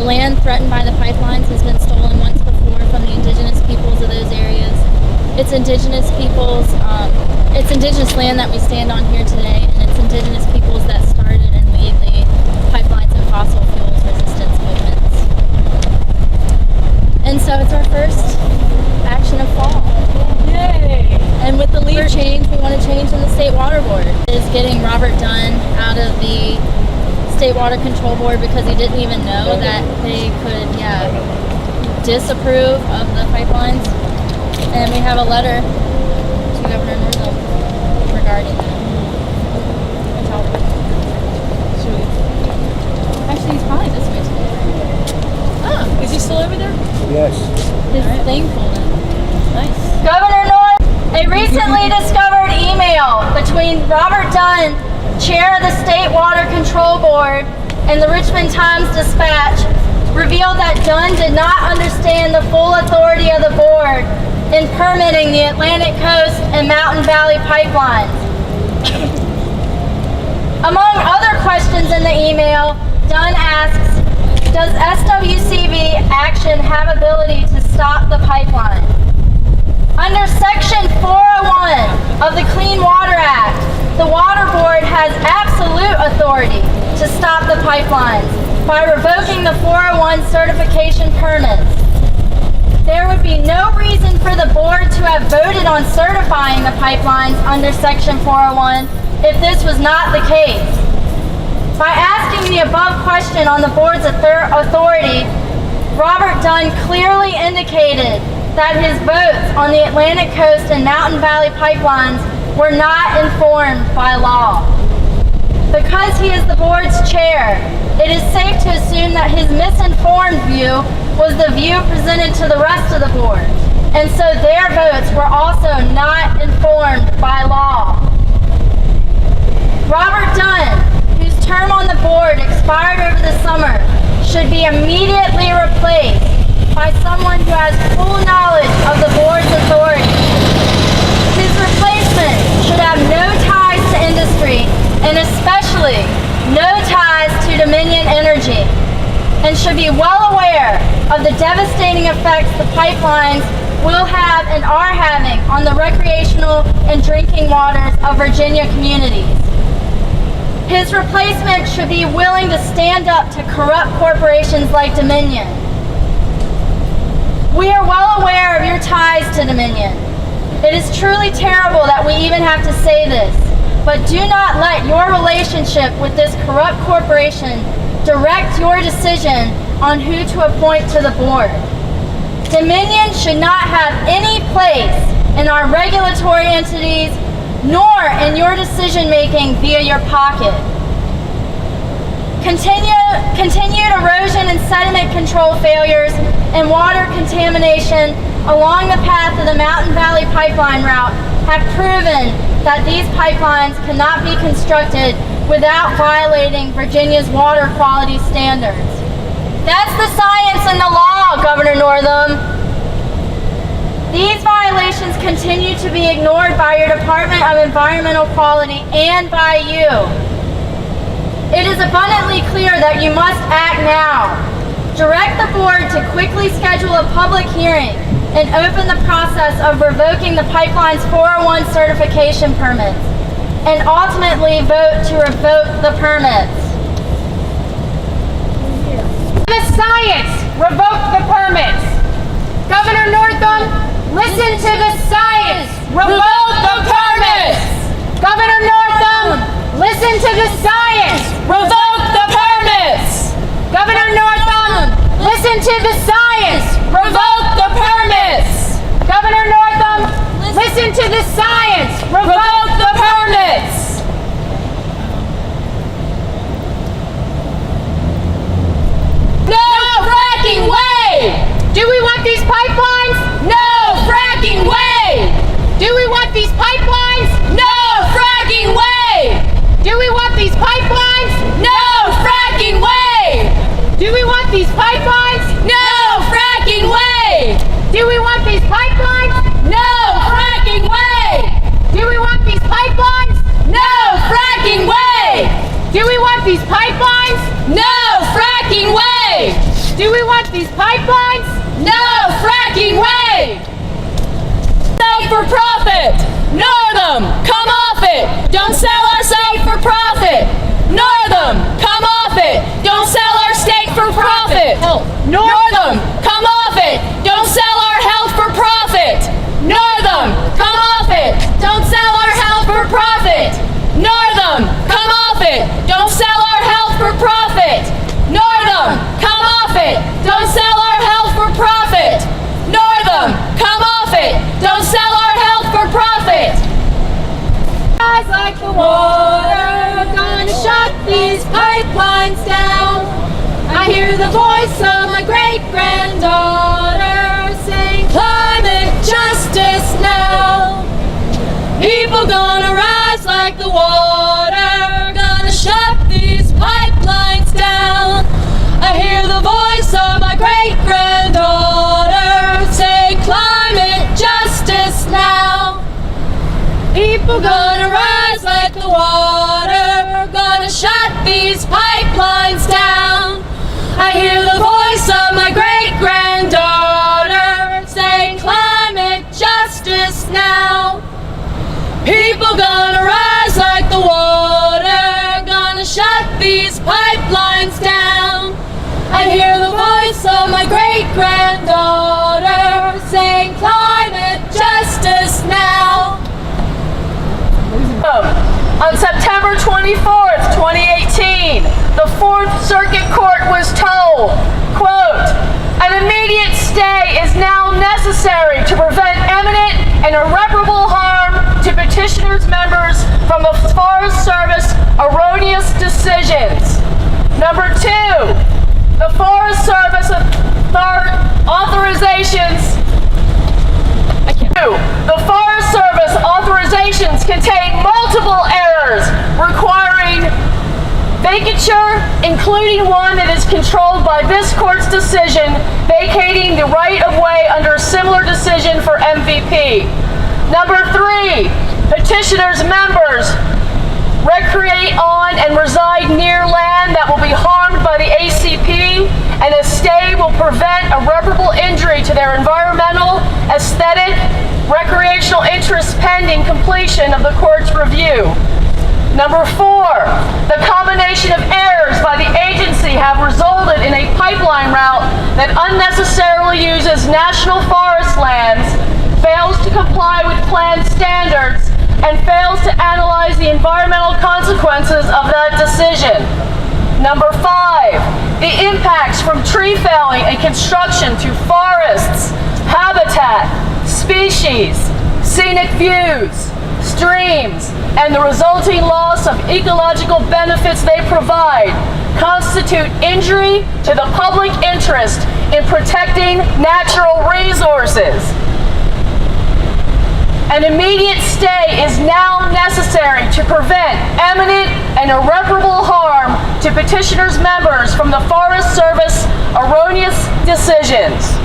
The land threatened by the pipelines has been stolen once before from the indigenous peoples of those areas. It's indigenous peoples, it's indigenous land that we stand on here today, and it's indigenous peoples that started and made the pipelines and fossil fuels resistance movements. And so it's our first action of fall. Yay! And with the lead change, we want to change in the State Water Board. Is getting Robert Dunn out of the State Water Control Board because he didn't even know that they could, disapprove of the pipelines. And we have a letter to Governor Northam regarding that. Actually, he's probably this way today. Oh, is he still over there? Yes. His thing pulled in. Nice. Governor Northam, a recently discovered email between Robert Dunn, chair of the State Water Control Board, and the Richmond Times-Dispatch revealed that Dunn did not understand the full authority of the board in permitting the Atlantic Coast and Mountain Valley pipelines. Among other questions in the email, Dunn asks, does SWCB action have ability to stop the pipeline? Under Section 401 of the Clean Water Act, the Water Board has absolute authority to stop the pipelines by revoking the 401 certification permits. There would be no reason for the board to have voted on certifying the pipelines under Section 401 if this was not the case. By asking the above question on the board's authority, Robert Dunn clearly indicated that his votes on the Atlantic Coast and Mountain Valley pipelines were not informed by law. Because he is the board's chair, it is safe to assume that his misinformed view was the view presented to the rest of the board, and so their votes were also not informed by law. Robert Dunn, whose term on the board expired over the summer, should be immediately replaced by someone who has full knowledge of the board's authority. His replacement should have no ties to industry, and especially no ties to Dominion Energy, and should be well aware of the devastating effects the pipelines will have and are having on the recreational and drinking waters of Virginia communities. His replacement should be willing to stand up to corrupt corporations like Dominion. We are well aware of your ties to Dominion. It is truly terrible that we even have to say this, but do not let your relationship with this corrupt corporation direct your decision on who to appoint to the board. Dominion should not have any place in our regulatory entities, nor in your decision-making via your pocket. Continued erosion and sediment control failures and water contamination along the path of the Mountain Valley pipeline route have proven that these pipelines cannot be constructed without violating Virginia's water quality standards. That's the science and the law, Governor Northam. These violations continue to be ignored by your Department of Environmental Quality and by you. It is abundantly clear that you must act now. Direct the board to quickly schedule a public hearing and open the process of revoking the pipeline's 401 certification permits, and ultimately vote to revoke the permits. The science, revoke the permits. Governor Northam, listen to the science, revoke the permits. Governor Northam, listen to the science, revoke the permits. Governor Northam, listen to the science, revoke the permits. Governor Northam, listen to the science, revoke the permits. No fracking way! Do we want these pipelines? No fracking way! Do we want these pipelines? No fracking way! Do we want these pipelines? No fracking way! Do we want these pipelines? No fracking way! Do we want these pipelines? No fracking way! Do we want these these pipelines? No fracking way! State for profit! Northam, come off it! Don't sell our state for profit! Northam, come off it! Don't sell our state for profit! Northam, come off it! Don't sell our health for profit! Northam, come off it! Don't sell our health for profit! Northam, come off it! Don't sell our health for profit! Northam, come off it! Don't sell our health for profit! Northam, come off it! Don't sell our health for profit! Rise like the water, gonna shut these pipelines down. I hear the voice of my great-granddaughter saying climate justice now. People gonna rise like the water, gonna shut these pipelines down. I hear the voice of my great-granddaughter say climate justice now. People gonna rise like the water, gonna shut these pipelines down. I hear the voice of my great-granddaughter say climate justice now. People gonna rise like the water, gonna shut these pipelines down. I hear the voice of my great-granddaughter saying climate justice now. On September 24th, 2018, the Fourth Circuit Court was told, quote, "An immediate stay is now necessary to prevent imminent and irreparable harm to petitioners' members from the Forest Service erroneous decisions." Number 2, the Forest Service authorizations. The Forest Service authorizations contain multiple errors requiring vacature, including one that is controlled by this court's decision vacating the right-of-way under a similar decision for MVP. Number 3, petitioners' members recreate on and reside near land that will be harmed by the ACP, and a stay will prevent irreparable injury to their environmental, aesthetic, recreational interests pending completion of the court's review. Number 4, the combination of errors by the agency have resulted in a pipeline route that unnecessarily uses national forest lands, fails to comply with planned standards, and fails to analyze the environmental consequences of that decision. Number 5, the impacts from tree felling and construction to forests, habitat, species, scenic views, streams, and the resulting loss of ecological benefits they provide constitute injury to the public interest in protecting natural resources. An immediate stay is now necessary to prevent imminent and irreparable harm to petitioners' members from the Forest Service erroneous decisions.